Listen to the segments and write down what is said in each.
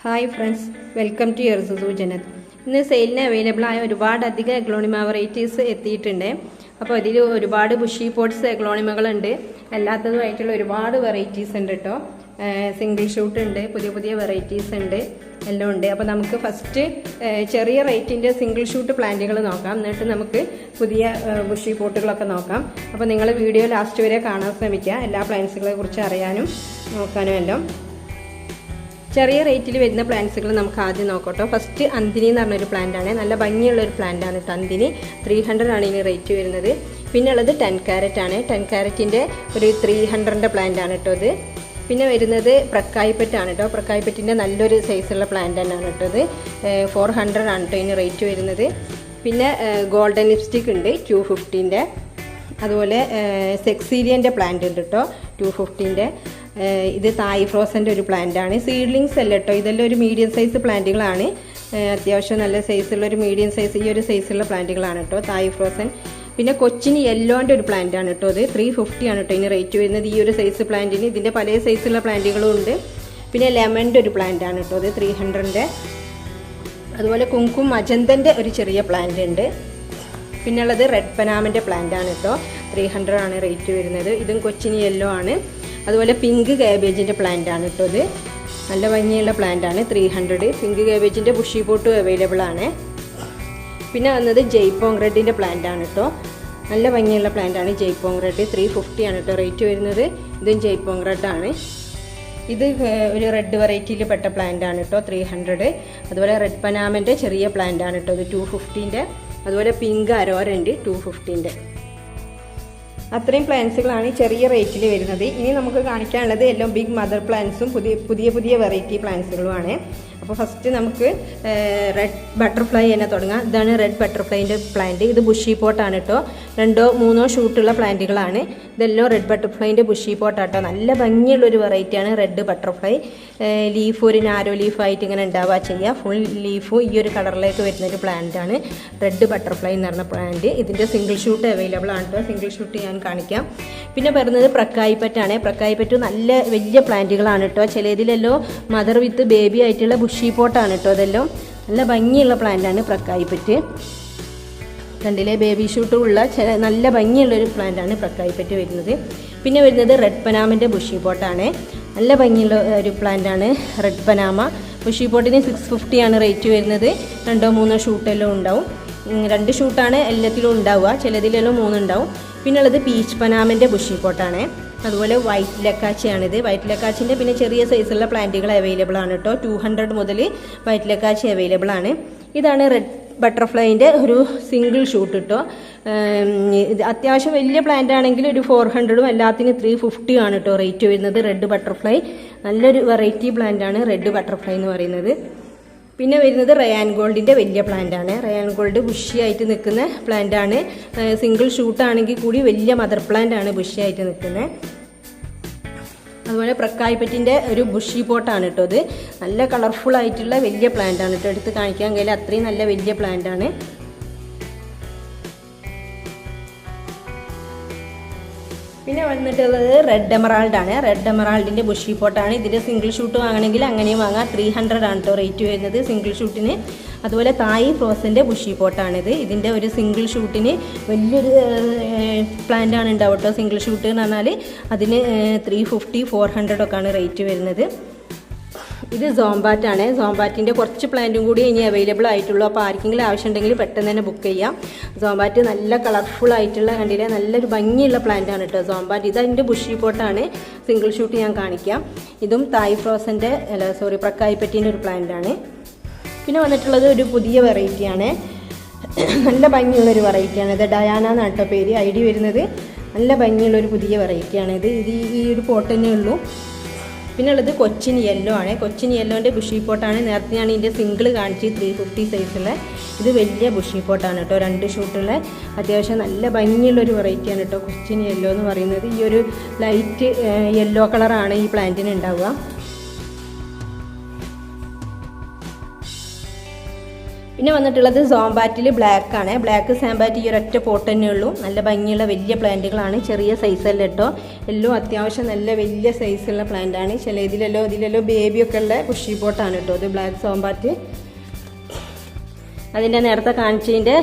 Hi friends, welcome to യർസുസു ജനത്. ഇന്ന് സെയിലിന് അവൈലബിൾ ആയ ഒരുപാടധികം എഗ്ലോണിമ വെറൈറ്റീസ് എത്തിയിട്ടുണ്ട്. അപ്പോൾ ഇതിൽ ഒരുപാട് ബുഷി പോട്ട്സ് എഗ്ലോണിമകളുണ്ട്, അല്ലാത്തതുമായിട്ടുള്ള ഒരുപാട് വെറൈറ്റീസ് ഉണ്ട് കേട്ടോ. സിംഗിൾ ഷൂട്ട് ഉണ്ട്, പുതിയ പുതിയ വെറൈറ്റീസ് ഉണ്ട്, എല്ലാം ഉണ്ട്. അപ്പോൾ നമുക്ക് ഫസ്റ്റ് ചെറിയ റേറ്റിൻ്റെ സിംഗിൾ ഷൂട്ട് പ്ലാന്റുകൾ നോക്കാം, എന്നിട്ട് നമുക്ക് പുതിയ ബുഷി പോട്ടുകളൊക്കെ നോക്കാം. അപ്പോൾ നിങ്ങൾ വീഡിയോ ലാസ്റ്റ് വരെ കാണാൻ ശ്രമിക്കുക, എല്ലാ പ്ലാന്റ്സുകളെ കുറിച്ച് അറിയാനും നോക്കാനും എല്ലാം. ചെറിയ റേറ്റിൽ വരുന്ന പ്ലാന്റ്സുകൾ നമുക്ക് ആദ്യം നോക്കട്ടോ. ഫസ്റ്റ് അന്തിനി എന്ന് പറഞ്ഞൊരു പ്ലാന്റാണ്, നല്ല ഭംഗിയുള്ളൊരു പ്ലാന്റാണ് കേട്ടോ. അന്തിനി 300 ആണ് ഇതിന് റേറ്റ് വരുന്നത്. പിന്നെ ഉള്ളത് 10 കാരറ്റ് ആണ്. 10 കാരറ്റിൻ്റെ ഒരു 300ൻ്റെ പ്ലാന്റ് ആണ് കേട്ടോ ഇത്. പിന്നെ വരുന്നത് പ്രക്കായിപ്പറ്റ് ആണ് കേട്ടോ. പ്രക്കായിപ്പറ്റിൻ്റെ നല്ലൊരു സൈസുള്ള പ്ലാന്റ് തന്നെയാണ് കേട്ടോ ഇത്. 400 ആണ് കേട്ടോ ഇതിന് റേറ്റ് വരുന്നത്. പിന്നെ ഗോൾഡൻ ലിപ്സ്റ്റിക് ഉണ്ട് 250ൻ്റെ. അതുപോലെ സെക്സീരിയൻ്റെ പ്ലാന്റ് ഉണ്ട് കേട്ടോ 250ൻ്റെ. ഇത് തായ് ഫ്രോസൻ്റെ ഒരു പ്ലാന്റാണ്. സീഡ്ലിങ്സ് അല്ല കേട്ടോ, ഇതെല്ലാം ഒരു മീഡിയം സൈസ് പ്ലാന്റുകളാണ്. അത്യാവശ്യം നല്ല സൈസുള്ള ഒരു മീഡിയം സൈസ് ഈ ഒരു സൈസുള്ള പ്ലാന്റുകളാണ് കേട്ടോ തായ് ഫ്രോസൻ. പിന്നെ കൊച്ചിന് യെല്ലോൻ്റെ ഒരു പ്ലാന്റ് ആണ് കേട്ടോ. ഇത് 350 ആണ് കേട്ടോ ഇതിന് റേറ്റ് വരുന്നത് ഈ ഒരു സൈസ് പ്ലാന്റിന്. ഇതിൻ്റെ പല സൈസുള്ള പ്ലാന്റുകളും ഉണ്ട്. പിന്നെ ലെമൻ്റെ ഒരു പ്ലാന്റ് ആണ് കേട്ടോ ഇത് 300ൻ്റെ. അതുപോലെ കുങ്കും മജന്തൻ്റെ ഒരു ചെറിയ പ്ലാന്റ് ഉണ്ട്. പിന്നെ ഉള്ളത് റെഡ് പനാമിൻ്റെ പ്ലാന്റ് ആണ് കേട്ടോ. 300 ആണ് റേറ്റ് വരുന്നത്. ഇതും കൊച്ചിന് യെല്ലോ ആണ്. അതുപോലെ പിങ്ക് കാബേജിൻ്റെ പ്ലാന്റ് ആണ് കേട്ടോ ഇത്. നല്ല ഭംഗിയുള്ള പ്ലാന്റ് ആണ് 300. പിങ്ക് കാബേജിൻ്റെ ബുഷി പോട്ടും അവൈലബിൾ ആണ്. പിന്നെ വന്നത് ജയ്പോങ് റെഡിൻ്റെ പ്ലാന്റ് ആണ് കേട്ടോ. നല്ല ഭംഗിയുള്ള പ്ലാന്റ് ആണ് ജയ്പോങ് റെഡ്. 350 ആണ് കേട്ടോ റേറ്റ് വരുന്നത്. ഇതും ജയ്പോങ് റെഡ് ആണ്. ഇത് ഒരു റെഡ് വെറൈറ്റിയിൽ പെട്ട പ്ലാന്റ് ആണ് കേട്ടോ 300. അതുപോലെ റെഡ് പനാമൻ്റെ ചെറിയ പ്ലാന്റ് ആണ് കേട്ടോ ഇത് 250ൻ്റെ. അതുപോലെ പിങ്ക് അരോരൻ്റെ 250ൻ്റെ. അത്രയും പ്ലാന്റ്സുകളാണ് ചെറിയ റേറ്റിൽ വരുന്നത്. ഇനി നമുക്ക് കാണിക്കാനുള്ളത് എല്ലാം ബിഗ് മദർ പ്ലാന്റ്സും പുതിയ പുതിയ വെറൈറ്റി പ്ലാന്റ്സുകളുമാണ്. അപ്പോൾ ഫസ്റ്റ് നമുക്ക് റെഡ് ബട്ടർഫ്ലൈ തന്നെ തുടങ്ങാം. ഇതാണ് റെഡ് ബട്ടർഫ്ലൈൻ്റെ പ്ലാന്റ്. ഇത് ബുഷി പോട്ടാണ് കേട്ടോ. 2 or 3 ഷൂട്ടുള്ള പ്ലാന്റുകളാണ്. ഇതെല്ലാം റെഡ് ബട്ടർഫ്ലൈൻ്റെ ബുഷി പോട്ടാട്ടോ. നല്ല ഭംഗിയുള്ളൊരു വെറൈറ്റിയാണ് റെഡ് ബട്ടർഫ്ലൈ. ലീഫ് ഒരു നാരോ ലീഫായിട്ട് ഇങ്ങനെ ഉണ്ടാവുക ചെയ്യുക. ഫുൾ ലീഫ് ഈ ഒരു കളറിലേക്ക് വരുന്നൊരു പ്ലാന്റാണ് റെഡ് ബട്ടർഫ്ലൈ എന്ന് പറഞ്ഞ പ്ലാന്റ്. ഇതിൻ്റെ സിംഗിൾ ഷൂട്ട് അവൈലബിൾ ആണ് കേട്ടോ. സിംഗിൾ ഷൂട്ട് ഞാൻ കാണിക്കാം. പിന്നെ വരുന്നത് പ്രക്കായിപ്പറ്റാണ്. പ്രക്കായിപ്പറ്റ് നല്ല വലിയ പ്ലാന്റുകളാണ് കേട്ടോ. ചിലതിലെല്ലോ മദർ വിത്ത് ബേബി ആയിട്ടുള്ള ബുഷി പോട്ടാണ് കേട്ടോ. അതെല്ലാം നല്ല ഭംഗിയുള്ള പ്ലാന്റാണ് പ്രക്കായിപ്പറ്റ്. രണ്ടിലെ ബേബി ഷൂട്ടുള്ള നല്ല ഭംഗിയുള്ളൊരു പ്ലാന്റാണ് പ്രക്കായിപ്പറ്റ് വരുന്നത്. പിന്നെ വരുന്നത് റെഡ് പനാമിൻ്റെ ബുഷി പോട്ടാണ്. നല്ല ഭംഗിയുള്ള ഒരു പ്ലാന്റാണ് റെഡ് പനാമ. ബുഷി പോട്ടിന് 650 ആണ് റേറ്റ് വരുന്നത്. 2 or 3 ഷൂട്ടെല്ലാം ഉണ്ടാവും. 2 ഷൂട്ടാണ് എല്ലാത്തിലും ഉണ്ടാവുക, ചിലതിലെല്ലാം 3 ഉണ്ടാവും. പിന്നെ ഉള്ളത് പീച്ച് പനാമിൻ്റെ ബുഷി പോട്ടാണ്. അതുപോലെ വൈറ്റ് ലക്കാച്ചിയാണിത്. വൈറ്റ് ലക്കാച്ചിൻ്റെ പിന്നെ ചെറിയ സൈസുള്ള പ്ലാന്റുകൾ അവൈലബിൾ ആണ് കേട്ടോ. 200 മുതൽ വൈറ്റ് ലക്കാച്ചി അവൈലബിൾ ആണ്. ഇതാണ് റെഡ് ബട്ടർഫ്ലൈൻ്റെ ഒരു സിംഗിൾ ഷൂട്ട് കേട്ടോ. അത്യാവശ്യം വലിയ പ്ലാന്റ് ആണെങ്കിൽ ഒരു 400ഉം എല്ലാത്തിനും 350 ആണ് കേട്ടോ റേറ്റ് വരുന്നത്. റെഡ് ബട്ടർഫ്ലൈ നല്ലൊരു വെറൈറ്റി പ്ലാന്റ് ആണ് റെഡ് ബട്ടർഫ്ലൈ എന്ന് പറയുന്നത്. പിന്നെ വരുന്നത് റയാൻ ഗോൾഡിൻ്റെ വലിയ പ്ലാന്റ് ആണ്. റയാൻ ഗോൾഡ് ബുഷിയായിട്ട് നിൽക്കുന്ന പ്ലാന്റ് ആണ്. സിംഗിൾ ഷൂട്ട് ആണെങ്കിൽ കൂടി വലിയ മദർ പ്ലാന്റ് ആണ് ബുഷിയായിട്ട് നിൽക്കുന്നത്. അതുപോലെ പ്രക്കായിപ്പറ്റിൻ്റെ ഒരു ബുഷി പോട്ടാണ് കേട്ടോ ഇത്. നല്ല കളർഫുൾ ആയിട്ടുള്ള വലിയ പ്ലാന്റ് ആണ് കേട്ടോ. എടുത്ത് കാണിക്കാൻ കഴിയില്ല, അത്രയും നല്ല വലിയ പ്ലാന്റ് ആണ്. പിന്നെ വന്നിട്ടുള്ളത് റെഡ് എമറാൾഡ് ആണ്. റെഡ് എമറാൾഡിൻ്റെ ബുഷി പോട്ടാണ്. ഇതിൻ്റെ സിംഗിൾ ഷൂട്ട് വാങ്ങണമെങ്കിൽ അങ്ങനെയും വാങ്ങാം. 300 ആണ് കേട്ടോ റേറ്റ് വരുന്നത് സിംഗിൾ ഷൂട്ടിന്. അതുപോലെ തായ് ഫ്രോസൻ്റെ ബുഷി പോട്ടാണിത്. ഇതിൻ്റെ ഒരു സിംഗിൾ ഷൂട്ടിന് വലിയൊരു പ്ലാന്റ് ആണ് ഉണ്ടാവും കേട്ടോ. സിംഗിൾ ഷൂട്ട് എന്ന് പറഞ്ഞാൽ അതിന് 350, 400 ഒക്കെയാണ് റേറ്റ് വരുന്നത്. ഇത് സോംബാറ്റാണ്. സോംബാറ്റിൻ്റെ കുറച്ച് പ്ലാന്റും കൂടി ഇനി അവൈലബിൾ ആയിട്ടുള്ളൂ. അപ്പോൾ ആർക്കെങ്കിലും ആവശ്യമുണ്ടെങ്കിൽ പെട്ടെന്ന് തന്നെ ബുക്ക് ചെയ്യാം. സോംബാറ്റ് നല്ല കളർഫുൾ ആയിട്ടുള്ള കണ്ടില്ലേ, നല്ലൊരു ഭംഗിയുള്ള പ്ലാന്റ് ആണ് കേട്ടോ സോംബാറ്റ്. ഇത് അതിൻ്റെ ബുഷി പോട്ടാണ്. സിംഗിൾ ഷൂട്ട് ഞാൻ കാണിക്കാം. ഇതും തായ് ഫ്രോസൻ്റെ പ്രക്കായിപ്പറ്റീൻ്റെ ഒരു പ്ലാന്റ് ആണ്. പിന്നെ വന്നിട്ടുള്ളത് ഒരു പുതിയ വെറൈറ്റിയാണ്. നല്ല ഭംഗിയുള്ളൊരു വെറൈറ്റിയാണ്. ഇത് ഡയാന എന്നാണ് കേട്ടോ പേര്, ID വരുന്നത്. നല്ല ഭംഗിയുള്ളൊരു പുതിയ വെറൈറ്റിയാണ് ഇത്. ഈ ഒരു പോട്ട് തന്നെ ഉള്ളൂ. പിന്നെ ഉള്ളത് കൊച്ചിൻ യെല്ലോ ആണ്. കൊച്ചിൻ യെല്ലോൻ്റെ ബുഷി പോട്ടാണ്. നേരത്തെ ഞാൻ ഇതിൻ്റെ സിംഗിൾ കാണിച്ച് 350 സൈസുള്ള. ഇത് വലിയ ബുഷി പോട്ടാണ് കേട്ടോ. 2 ഷൂട്ടുള്ള അത്യാവശ്യം നല്ല ഭംഗിയുള്ളൊരു വെറൈറ്റിയാണ് കേട്ടോ കൊച്ചിൻ യെല്ലോ എന്ന് പറയുന്നത്. ഈ ഒരു ലൈറ്റ് യെല്ലോ കളറാണ് ഈ പ്ലാന്റിന് ഉണ്ടാവുക. പിന്നെ വന്നിട്ടുള്ളത് സോംബാറ്റിൽ ബ്ലാക്ക് ആണ്. ബ്ലാക്ക് സാമ്പാറ്റ് ഈ ഒരൊറ്റ പോട്ട് തന്നെ ഉള്ളൂ. നല്ല ഭംഗിയുള്ള വലിയ പ്ലാന്റുകളാണ്, ചെറിയ സൈസല്ല കേട്ടോ. എല്ലാം അത്യാവശ്യം നല്ല വലിയ സൈസുള്ള പ്ലാന്റ് ആണ്. ചില ഇതിലെല്ലോ ബേബിയൊക്കെ ഉള്ള ബുഷി പോട്ടാണ് കേട്ടോ ഇത് ബ്ലാക്ക് സോംബാറ്റ്. അതിൻ്റെ നേരത്തെ കാണിച്ചതിൻ്റെ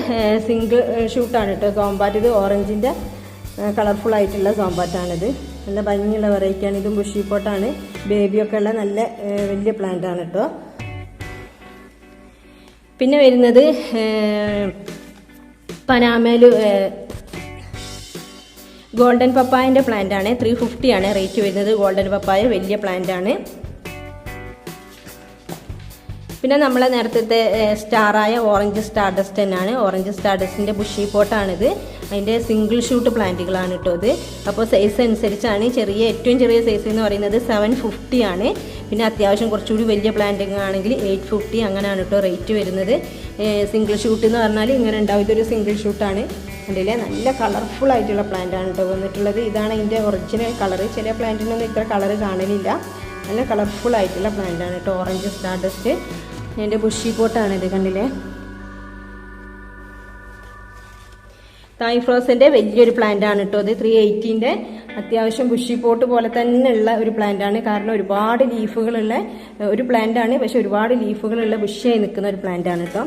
സിംഗിൾ ഷൂട്ടാണ് കേട്ടോ സോംബാറ്റ്. ഇത് ഓറഞ്ചിൻ്റെ കളർഫുൾ ആയിട്ടുള്ള സോംബാറ്റാണിത്. നല്ല ഭംഗിയുള്ള വെറൈറ്റിയാണ്. ഇതും ബുഷി പോട്ടാണ്, ബേബിയൊക്കെ ഉള്ള നല്ല വലിയ പ്ലാന്റ് ആണ് കേട്ടോ. പിന്നെ വരുന്നത് പനാമയിൽ ഗോൾഡൻ പപ്പായൻ്റെ പ്ലാന്റ് ആണ്. 350 ആണ് റേറ്റ് വരുന്നത്. ഗോൾഡൻ പപ്പായ വലിയ പ്ലാന്റ് ആണ്. പിന്നെ നമ്മളെ നേരത്തെ സ്റ്റാറായ ഓറഞ്ച് സ്റ്റാർ ഡസ്റ്റ് തന്നെയാണ്. ഓറഞ്ച് സ്റ്റാർ ഡസ്റ്റിൻ്റെ ബുഷി പോട്ടാണിത്. അതിൻ്റെ സിംഗിൾ ഷൂട്ട് പ്ലാന്റുകളാണ് കേട്ടോ ഇത്. അപ്പോൾ സൈസ് അനുസരിച്ചാണ്. ഏറ്റവും ചെറിയ സൈസ് എന്ന് പറയുന്നത് 750 ആണ്. പിന്നെ അത്യാവശ്യം കുറച്ചുകൂടി വലിയ പ്ലാന്റിങ് ആണെങ്കിൽ 850 അങ്ങനെയാണ് കേട്ടോ റേറ്റ് വരുന്നത്. സിംഗിൾ ഷൂട്ട് എന്ന് പറഞ്ഞാൽ ഇങ്ങനെ ഉണ്ടാവും. ഇതൊരു സിംഗിൾ ഷൂട്ടാണ്. അതിലെ നല്ല കളർഫുൾ ആയിട്ടുള്ള പ്ലാന്റ് ആണ് കേട്ടോ വന്നിട്ടുള്ളത്. ഇതാണ് അതിൻ്റെ ഒറിജിനൽ കളറ്. ചില പ്ലാന്റിനൊന്നും ഇത്ര കളറ് കാണലില്ല. നല്ല കളർഫുൾ ആയിട്ടുള്ള പ്ലാന്റ് ആണ് കേട്ടോ ഓറഞ്ച് സ്റ്റാർ ഡസ്റ്റ്. അതിൻ്റെ ബുഷി പോട്ടാണ് ഇത്, കണ്ടില്ലേ. തായ് ഫ്രോസിൻ്റെ വലിയൊരു പ്ലാന്റ് ആണ് കേട്ടോ ഇത്. 380ൻ്റെ അത്യാവശ്യം ബുഷി പോട്ട് പോലെ തന്നെ ഉള്ള ഒരു പ്ലാന്റ് ആണ്. കാരണം ഒരുപാട് ലീഫുകളുള്ള ഒരു പ്ലാന്റ് ആണ്, പക്ഷെ ഒരുപാട് ലീഫുകളുള്ള ബുഷിയായി നിൽക്കുന്ന ഒരു പ്ലാന്റ് ആണ് കേട്ടോ.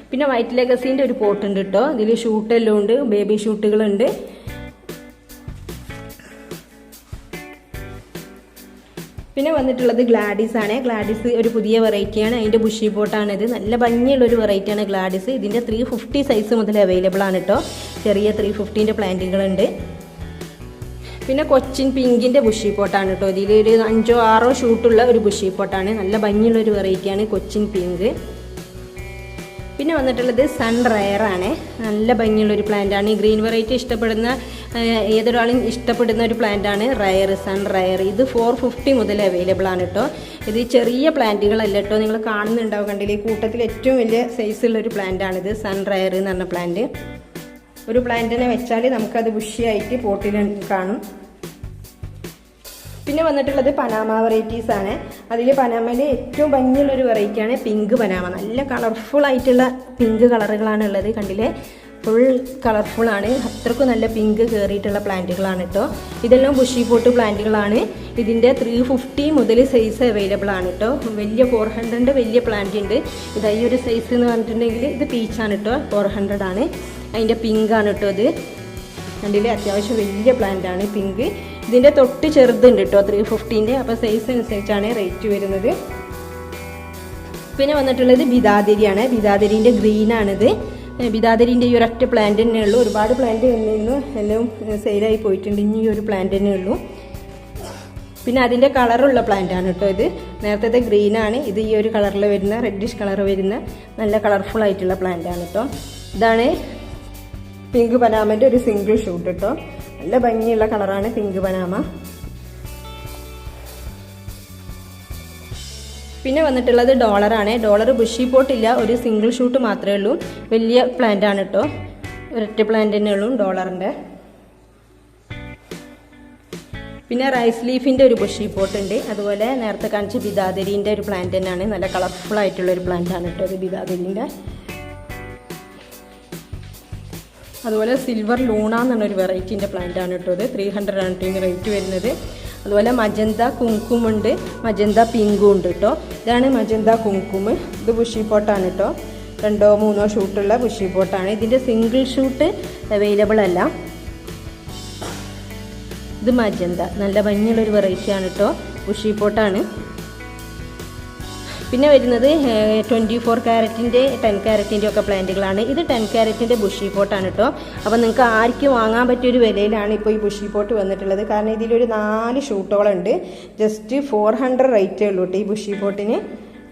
പിന്നെ വൈറ്റ് ലെഗസീൻ്റെ ഒരു പോട്ട് ഉണ്ട് കേട്ടോ. ഇതിൽ ഷൂട്ടെല്ലാം ഉണ്ട്, ബേബി ഷൂട്ടുകളുണ്ട്. പിന്നെ വന്നിട്ടുള്ളത് ഗ്ലാഡിസ് ആണ്. ഗ്ലാഡിസ് ഒരു പുതിയ വെറൈറ്റിയാണ്. അതിൻ്റെ ബുഷി പോട്ടാണിത്. നല്ല ഭംഗിയുള്ള ഒരു വെറൈറ്റിയാണ് ഗ്ലാഡിസ്. ഇതിൻ്റെ 350 സൈസ് മുതൽ അവൈലബിൾ ആണ് കേട്ടോ. ചെറിയ 350ൻ്റെ പ്ലാന്റുകളുണ്ട്. പിന്നെ കൊച്ചിൻ പിങ്കിൻ്റെ ബുഷി പോട്ടാണ് കേട്ടോ. ഇതിലൊരു 5-6 ഷൂട്ടുള്ള ഒരു ബുഷി പോട്ടാണ്. നല്ല ഭംഗിയുള്ള ഒരു വെറൈറ്റിയാണ് കൊച്ചിൻ പിങ്ക്. പിന്നെ വന്നിട്ടുള്ളത് സൺ റയർ ആണ്. നല്ല ഭംഗിയുള്ളൊരു പ്ലാന്റ് ആണ്. ഈ ഗ്രീൻ വെറൈറ്റി ഇഷ്ടപ്പെടുന്ന ഏതൊരാളും ഇഷ്ടപ്പെടുന്ന ഒരു പ്ലാന്റ് ആണ് സൺ റയർ. ഇത് 450 മുതൽ അവൈലബിൾ ആണ് കേട്ടോ. ഇത് ചെറിയ പ്ലാന്റുകളല്ല കേട്ടോ, നിങ്ങൾ കാണുന്നുണ്ടാവും കണ്ടില്ലേ. കൂട്ടത്തിൽ ഏറ്റവും വലിയ സൈസുള്ളൊരു പ്ലാന്റ് ആണിത് സൺ റയർ എന്ന് പറഞ്ഞ പ്ലാന്റ്. ഒരു പ്ലാന്റിനെ വെച്ചാൽ നമുക്കത് ബുഷിയായിട്ട് പോട്ടിൽ കാണും. പിന്നെ വന്നിട്ടുള്ളത് പനാമ വെറൈറ്റീസ് ആണ്. അതിൽ പനാമയിൽ ഏറ്റവും ഭംഗിയുള്ളൊരു വെറൈറ്റിയാണ് പിങ്ക് പനാമ. നല്ല കളർഫുൾ ആയിട്ടുള്ള പിങ്ക് കളറുകളാണ് ഉള്ളത്, കണ്ടില്ലേ. ഫുൾ കളർഫുള്ളാണ്. അത്രക്കും നല്ല പിങ്ക് കയറിയിട്ടുള്ള പ്ലാന്റുകളാണ് കേട്ടോ. ഇതെല്ലാം ബുഷി പോട്ട് പ്ലാന്റുകളാണ്. ഇതിൻ്റെ 350 മുതൽ സൈസ് അവൈലബിൾ ആണ് കേട്ടോ. വലിയ 400 വലിയ പ്ലാന്റ് ഉണ്ട്. ഇത് ഈ ഒരു സൈസ് എന്ന് പറഞ്ഞിട്ടുണ്ടെങ്കിൽ ഇത് പീച്ചാണ് കേട്ടോ, 400 ആണ്. അതിൻ്റെ പിങ്ക് ആണ് കേട്ടോ ഇത്, കണ്ടില്ലേ. അത്യാവശ്യം വലിയ പ്ലാന്റ് ആണ് പിങ്ക്. ഇതിൻ്റെ തൊട്ട് ചെറുതുണ്ട് കേട്ടോ 350ൻ്റെ. അപ്പോൾ സൈസ് അനുസരിച്ചാണ് റേറ്റ് വരുന്നത്. പിന്നെ വന്നിട്ടുള്ളത് ബിദാദരിയാണ്. ബിദാദരിൻ്റെ ഗ്രീനാണിത്. ബിദാദരിൻ്റെ ഈ ഒരൊറ്റ പ്ലാന്റ് തന്നെ ഉള്ളൂ. ഒരുപാട് പ്ലാന്റ് തന്നെയായിരുന്നു, എല്ലാം സെയിലായി പോയിട്ടുണ്ട്. ഇനി ഈ ഒരു പ്ലാന്റ് തന്നെ ഉള്ളൂ. പിന്നെ അതിൻ്റെ കളറുള്ള പ്ലാന്റ് ആണ് കേട്ടോ ഇത്. നേരത്തെ ഗ്രീനാണ്, ഇത് ഈ ഒരു കളറിൽ വരുന്ന റെഡിഷ് കളർ വരുന്ന നല്ല കളർഫുൾ ആയിട്ടുള്ള പ്ലാന്റ് ആണ് കേട്ടോ. ഇതാണ് പിങ്ക് പനാമൻ്റെ ഒരു സിംഗിൾ ഷൂട്ട് കേട്ടോ. നല്ല ഭംഗിയുള്ള കളറാണ് പിങ്ക് പനാമ. പിന്നെ വന്നിട്ടുള്ളത് ഡോളറാണ്. ഡോളർ ബുഷി പോട്ടില്ല, ഒരു സിംഗിൾ ഷൂട്ട് മാത്രമേ ഉള്ളൂ. വലിയ പ്ലാന്റ് ആണ് കേട്ടോ, ഒരൊറ്റ പ്ലാന്റ് തന്നെ ഉള്ളൂ ഡോളറിൻ്റെ. പിന്നെ റൈസ് ലീഫിൻ്റെ ഒരു ബുഷി പോട്ട് ഉണ്ട്. അതുപോലെ നേരത്തെ കാണിച്ച ബിദാദരീൻ്റെ ഒരു പ്ലാന്റ് തന്നെയാണ്. നല്ല കളർഫുൾ ആയിട്ടുള്ള ഒരു പ്ലാന്റ് ആണ് കേട്ടോ ഇത് ബിദാദരീൻ്റെ. അതുപോലെ സിൽവർ ലൂണ എന്നൊരു വെറൈറ്റീൻ്റെ പ്ലാന്റ് ആണ് കേട്ടോ ഇത്. 300 ആണ് ഇതിന് റേറ്റ് വരുന്നത്. അതുപോലെ മജന്ത കുങ്കുമുണ്ട്, മജന്ത പിങ്കും ഉണ്ട് കേട്ടോ. ഇതാണ് മജന്ത കുങ്കും. ഇത് ബുഷി പോട്ടാണ് കേട്ടോ. 2-3 ഷൂട്ടുള്ള ബുഷി പോട്ടാണ്. ഇതിൻ്റെ സിംഗിൾ ഷൂട്ട് അവൈലബിൾ അല്ല. ഇത് മജന്ത, നല്ല ഭംഗിയുള്ളൊരു വെറൈറ്റിയാണ് കേട്ടോ, ബുഷി പോട്ടാണ്. പിന്നെ വരുന്നത് 24 ക്യാരറ്റിൻ്റെ 10 ക്യാരറ്റിൻ്റെ ഒക്കെ പ്ലാന്റുകളാണ്. ഇത് 10 ക്യാരറ്റിൻ്റെ ബുഷി പോട്ടാണ് കേട്ടോ. അപ്പോൾ നിങ്ങൾക്ക് ആർക്കും വാങ്ങാൻ പറ്റിയൊരു വിലയിലാണ് ഇപ്പോൾ ഈ ബുഷി പോട്ട് വന്നിട്ടുള്ളത്. കാരണം ഇതിലൊരു 4 ഷൂട്ടുകളുണ്ട്. ജസ്റ്റ് 400 റേറ്റേ ഉള്ളൂ കേട്ടോ ഈ ബുഷി പോട്ടിന്.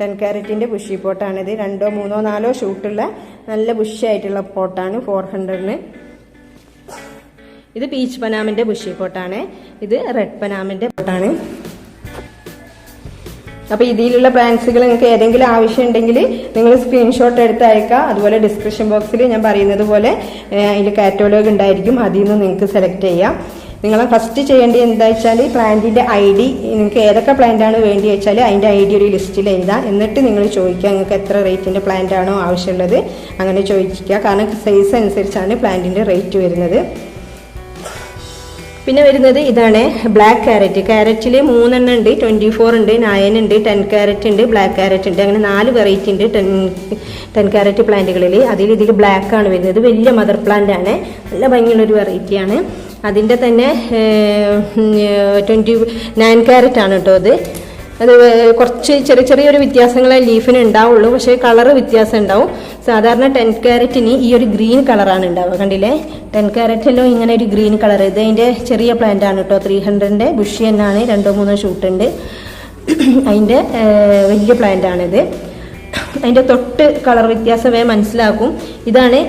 10 ക്യാരറ്റിൻ്റെ ബുഷി പോട്ടാണിത്. 2-3-4 ഷൂട്ടുള്ള നല്ല ബുഷിയായിട്ടുള്ള പോട്ടാണ് 400-ന്. ഇത് പീച്ച് പനാമിൻ്റെ ബുഷി പോട്ടാണ്. ഇത് റെഡ് പനാമിൻ്റെ പോട്ടാണ്. അപ്പോൾ ഇതിലുള്ള പ്ലാന്റ്സുകൾ നിങ്ങൾക്ക് ഏതെങ്കിലും ആവശ്യമുണ്ടെങ്കിൽ നിങ്ങൾ സ്ക്രീൻഷോട്ട് എടുത്ത് അയക്കുക. അതുപോലെ ഡിസ്ക്രിപ്ഷൻ ബോക്സിൽ ഞാൻ പറയുന്നത് പോലെ അതിൽ കാറ്റലോഗ് ഉണ്ടായിരിക്കും, അതിൽ നിന്ന് നിങ്ങൾക്ക് സെലക്ട് ചെയ്യാം. നിങ്ങൾ ഫസ്റ്റ് ചെയ്യേണ്ടത് എന്താ വെച്ചാൽ പ്ലാന്റിൻ്റെ ID, നിങ്ങൾക്ക് ഏതൊക്കെ പ്ലാന്റാണ് വേണ്ടി വെച്ചാൽ അതിൻ്റെ ID ഒരു ലിസ്റ്റിൽ എഴുതാം. എന്നിട്ട് നിങ്ങൾ ചോദിക്കുക നിങ്ങൾക്ക് എത്ര റേറ്റിൻ്റെ പ്ലാന്റ് ആണോ ആവശ്യമുള്ളത് അങ്ങനെ ചോദിക്കുക. കാരണം സൈസ് അനുസരിച്ചാണ് പ്ലാന്റിൻ്റെ റേറ്റ് വരുന്നത്. പിന്നെ വരുന്നത് ഇതാണ് ബ്ലാക്ക് ക്യാരറ്റ്. ക്യാരറ്റിൽ 3 എണ്ണം ഉണ്ട്, 24 ഉണ്ട്, 9 ഉണ്ട്, 10 ക്യാരറ്റ് ഉണ്ട്, ബ്ലാക്ക് ക്യാരറ്റ് ഉണ്ട്. അങ്ങനെ 4 വെറൈറ്റി ഉണ്ട് 10 ക്യാരറ്റ് പ്ലാന്റുകളിൽ. ഇതിൽ ബ്ലാക്ക് ആണ് വരുന്നത്. വലിയ മദർ പ്ലാന്റ് ആണ്, നല്ല ഭംഗിയുള്ളൊരു വെറൈറ്റിയാണ്. അതിൻ്റെ തന്നെ 29 ക്യാരറ്റ് ആണ് കേട്ടോ. അത് കുറച്ച് ചെറിയൊരു വ്യത്യാസങ്ങളെ ലീഫിന് ഉണ്ടാവുള്ളൂ, പക്ഷേ കളറ് വ്യത്യാസം ഉണ്ടാവും. സാധാരണ 10 ക്യാരറ്റിന് ഈ ഒരു ഗ്രീൻ കളറാണ് ഉണ്ടാവുക. കണ്ടില്ലേ, 10 ക്യാരറ്റിലും ഇങ്ങനെ ഒരു ഗ്രീൻ കളർ. ഇത് അതിൻ്റെ ചെറിയ പ്ലാന്റ് ആണ് കേട്ടോ. 300ൻ്റെ ബുഷി തന്നെയാണ്, 2-3 ഷൂട്ടുണ്ട്. അതിൻ്റെ വലിയ പ്ലാന്റ് ആണിത്. അതിൻ്റെ തൊട്ട് കളർ വ്യത്യാസം മനസ്സിലാക്കും. ഇതാണ്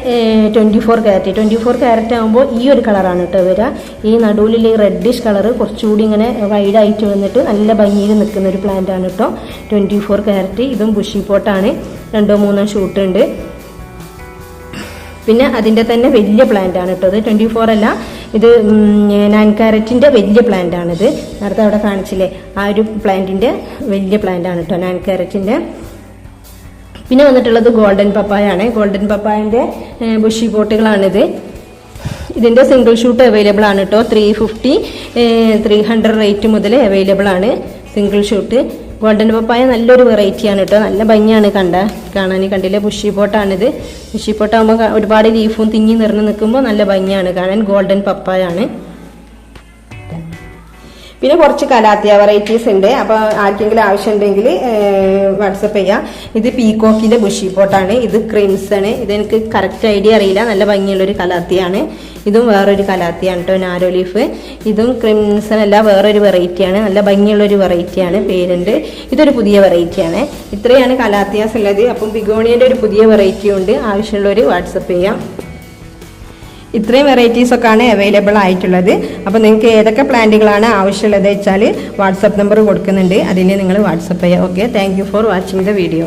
24 ക്യാരറ്റ്. 24 ക്യാരറ്റ് ആകുമ്പോൾ ഈ ഒരു കളറാണ് കേട്ടോ വരിക. ഈ നടുവിലുള്ള ഈ റെഡിഷ് കളർ കുറച്ചുകൂടി ഇങ്ങനെ വൈഡായിട്ട് വന്നിട്ട് നല്ല ഭംഗിയിൽ നിൽക്കുന്ന ഒരു പ്ലാന്റ് ആണ് കേട്ടോ 24 ക്യാരറ്റ്. ഇതും ബുഷി പോട്ടാണ്, 2-3 ഷൂട്ടുണ്ട്. പിന്നെ അതിൻ്റെ തന്നെ വലിയ പ്ലാന്റ് ആണ് കേട്ടോ. ഇത് 24 അല്ല, ഇത് 9 ക്യാരറ്റിൻ്റെ വലിയ പ്ലാന്റ് ആണിത്. നേരത്തെ അവിടെ കാണിച്ചില്ലേ, ആ ഒരു പ്ലാന്റിൻ്റെ വലിയ പ്ലാന്റ് ആണ് കേട്ടോ 9 ക്യാരറ്റിൻ്റെ. പിന്നെ വന്നിട്ടുള്ളത് ഗോൾഡൻ പപ്പായ ആണ്. ഗോൾഡൻ പപ്പായൻ്റെ ബുഷി പോട്ടുകളാണിത്. ഇതിൻ്റെ സിംഗിൾ ഷൂട്ട് അവൈലബിൾ ആണ് കേട്ടോ. 350, 300 റേറ്റ് മുതൽ അവൈലബിൾ ആണ് സിംഗിൾ ഷൂട്ട്. ഗോൾഡൻ പപ്പായ നല്ലൊരു വെറൈറ്റിയാണ് കേട്ടോ, നല്ല ഭംഗിയാണ് കാണാൻ. കണ്ടില്ലേ, ബുഷി പോട്ടാണിത്. ബുഷി പോട്ടാകുമ്പോൾ ഒരുപാട് ലീഫും തിങ്ങി നിറഞ്ഞു നിൽക്കുമ്പോൾ നല്ല ഭംഗിയാണ് കാണാൻ. ഗോൾഡൻ പപ്പായ ആണ്. പിന്നെ കുറച്ച് കലാത്തിയ വെറൈറ്റീസ് ഉണ്ട്. അപ്പോൾ ആർക്കെങ്കിലും ആവശ്യമുണ്ടെങ്കിൽ വാട്സപ്പ് ചെയ്യാം. ഇത് പീകോക്കിൻ്റെ ബുഷി പോട്ടാണ്. ഇത് ക്രിംസൺ. ഇതെനിക്ക് കറക്റ്റ് ഐഡിയ അറിയില്ല, നല്ല ഭംഗിയുള്ളൊരു കലാത്തിയാണ്. ഇതും വേറൊരു കലാത്തിയാണ് കേട്ടോ, നാരോ ലീഫ്. ഇതും ക്രിംസൺ അല്ല, വേറൊരു വെറൈറ്റിയാണ്, നല്ല ഭംഗിയുള്ളൊരു വെറൈറ്റിയാണ്, പേരുണ്ട്. ഇതൊരു പുതിയ വെറൈറ്റിയാണ്. ഇത്രയാണ് കലാത്തിയാസ് ഉള്ളത്. അപ്പം ബിഗോണിയൻ്റെ ഒരു പുതിയ വെറൈറ്റി ഉണ്ട്, ആവശ്യമുള്ളവർ വാട്സപ്പ് ചെയ്യാം. ഇത്രയും വെറൈറ്റീസൊക്കെയാണ് അവൈലബിൾ ആയിട്ടുള്ളത്. അപ്പോൾ നിങ്ങൾക്ക് ഏതൊക്കെ പ്ലാന്റുകളാണ് ആവശ്യമുള്ളത് വെച്ചാൽ വാട്സപ്പ് നമ്പർ കൊടുക്കുന്നുണ്ട്, അതിൽ നിങ്ങൾ വാട്സപ്പ് ചെയ്യുക. Okay, thank you for watching the video.